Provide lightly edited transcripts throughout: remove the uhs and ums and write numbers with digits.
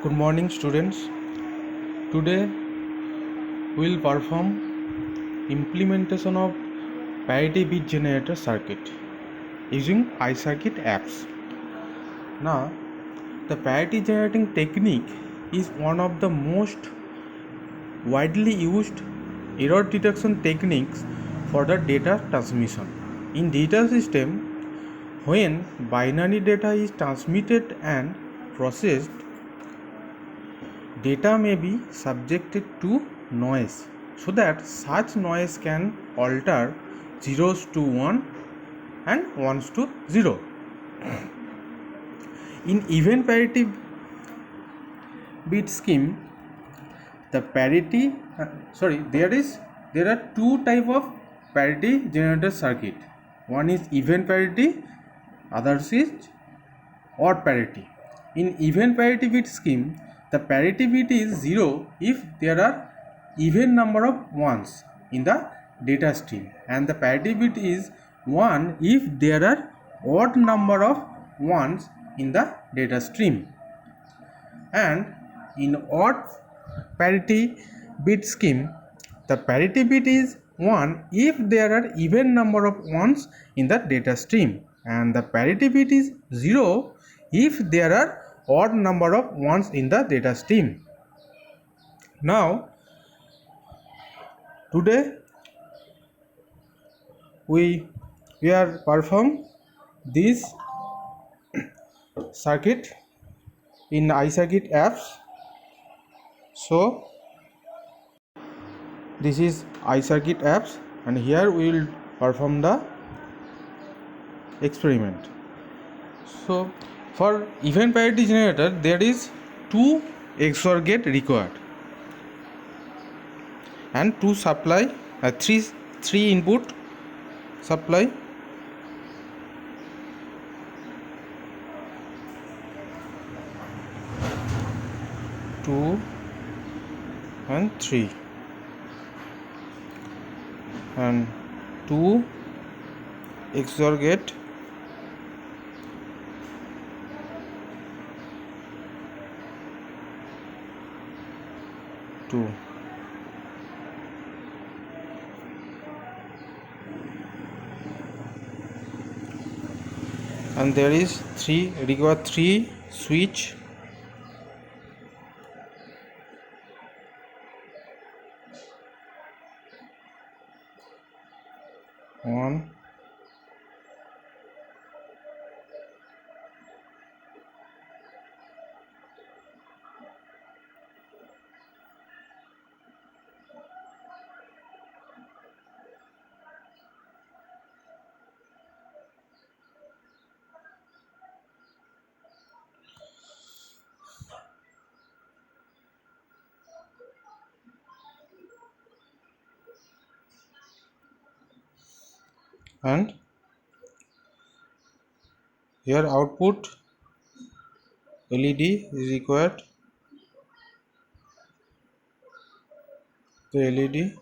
Good morning, students. Today we will perform implementation of parity bit generator circuit using iCircuit apps. Now, the parity generating technique is one of the most widely used error detection techniques for the data transmission. In data system, when binary data is transmitted and processed, data may be subjected to noise so that such noise can alter zeros to 1 and ones to 0. In event parity bit scheme, the parity there are two type of parity generator circuit. One is event parity, others is odd parity. In event parity bit scheme, the parity bit is 0 if there are even number of ones in the data stream, and the parity bit is 1 if there are odd number of ones in the data stream. And in odd parity bit scheme, the parity bit is 1 if there are even number of ones in the data stream, and the parity bit is 0 if there are odd number of ones in the data stream. Now, today we are perform this circuit in iCircuit apps. So this is iCircuit apps, and here we will perform the experiment. So for event parity generator, there is two XOR gate required and two supply, three input supply, two and three, and two XOR gate, two. And there is required three switch, one, and here output LED is required, the LED,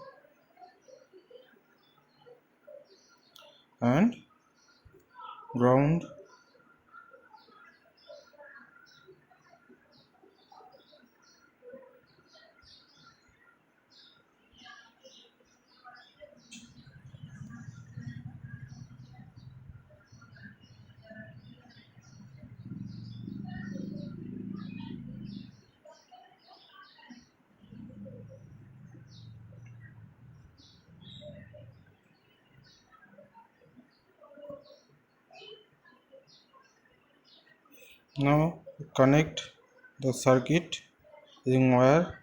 and ground, now connect the circuit using wire.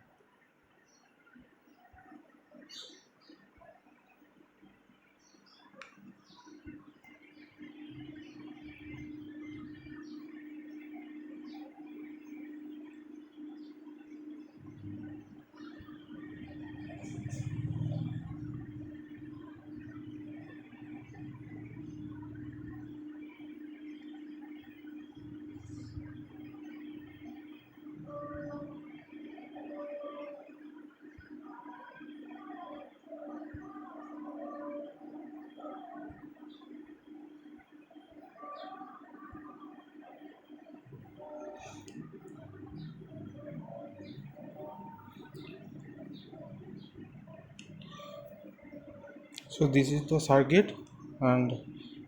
So this is the circuit, and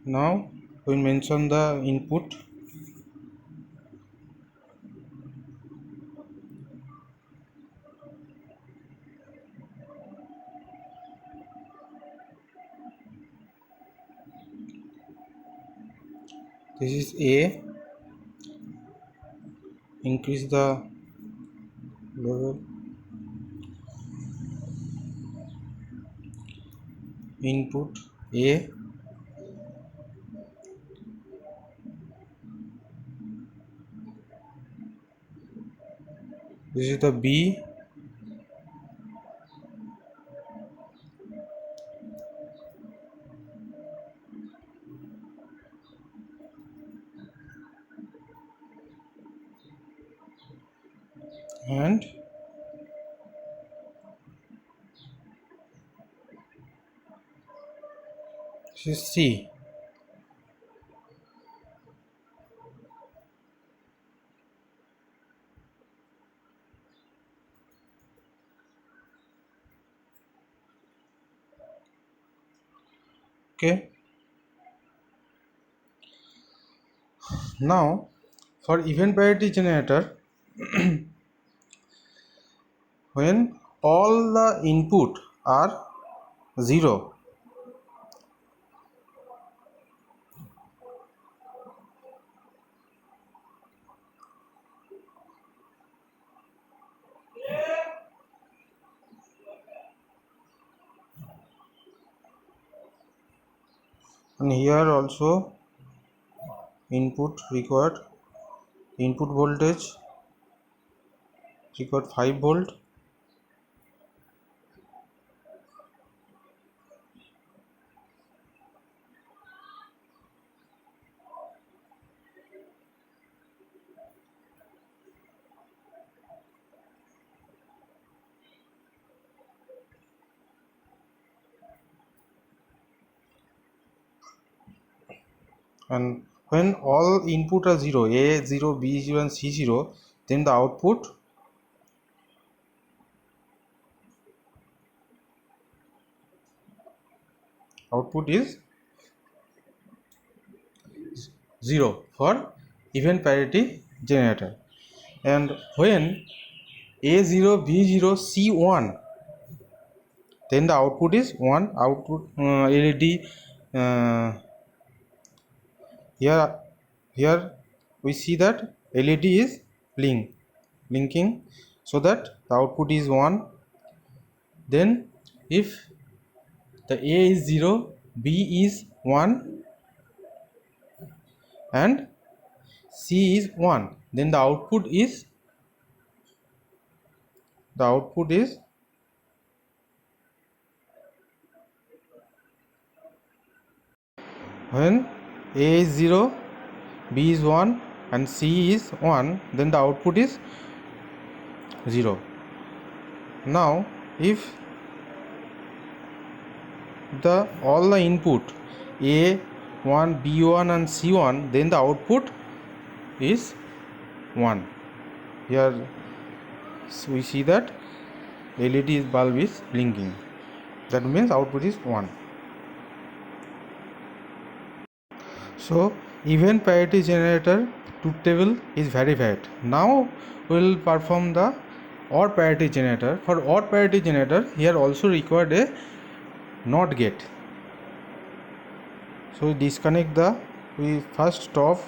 now we mention the input. This is A. Increase the level. Input A. This is the B. And this is C. Okay. Now for event parity generator, when all the input are 0, and here also input required, input voltage required 5 volt, and when all input are 0, A 0, B 0 and C 0, then the output is 0 for event parity generator. And when A0, B0, C1, then the output is 1. Output LED. Here we see that LED is blinking, so that the output is 1. Then if the A is 0, B is 1 and C is 1, then the output is when A is 0, B is 1 and C is 1, then the output is 0. Now if all the input A1, B1 and C1, then the output is 1. Here we see that LED bulb is blinking, that means output is 1. So event parity generator truth table is verified. Now we will perform the OR parity generator. For OR parity generator, here also required a NOT gate. So we first stop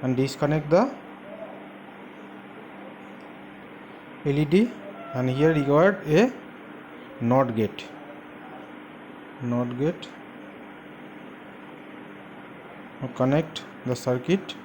and disconnect the LED, and here required a NOT gate. Now connect the circuit.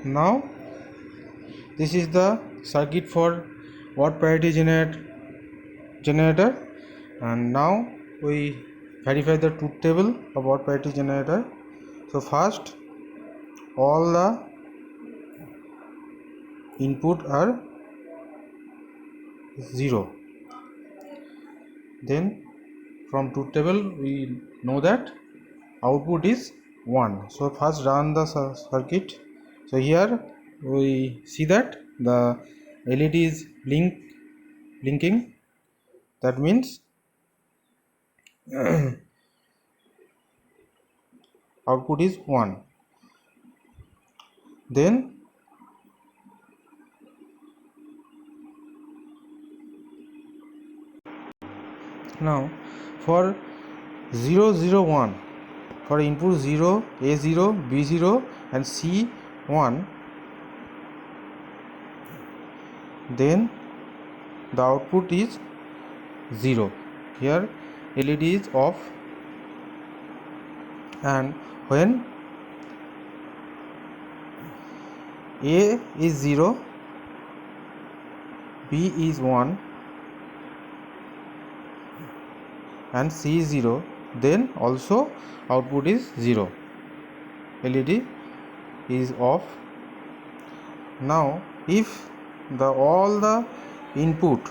Now this is the circuit for OR parity generator, and now we verify the truth table of OR parity generator. So first all the input are 0. Then from truth table we know that output is 1. So first run the circuit. So here we see that the LED is blinking. That means output is 1. Then now for 0 0 1, for input 0, A0, B0 and C1, then the output is 0. Here LED is off, and when A is 0, B is 1 and C is 0, then also output is 0. LED is off. Now if all the input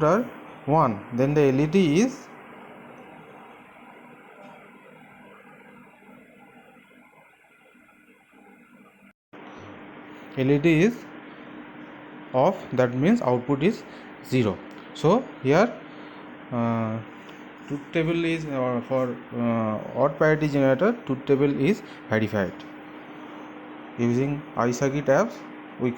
are 1, then the LED is off, that means output is 0. So here truth table is for odd parity generator, truth table is verified. Using iCircuit apps we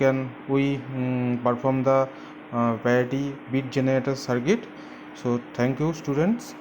perform the parity bit generator circuit. So thank you students.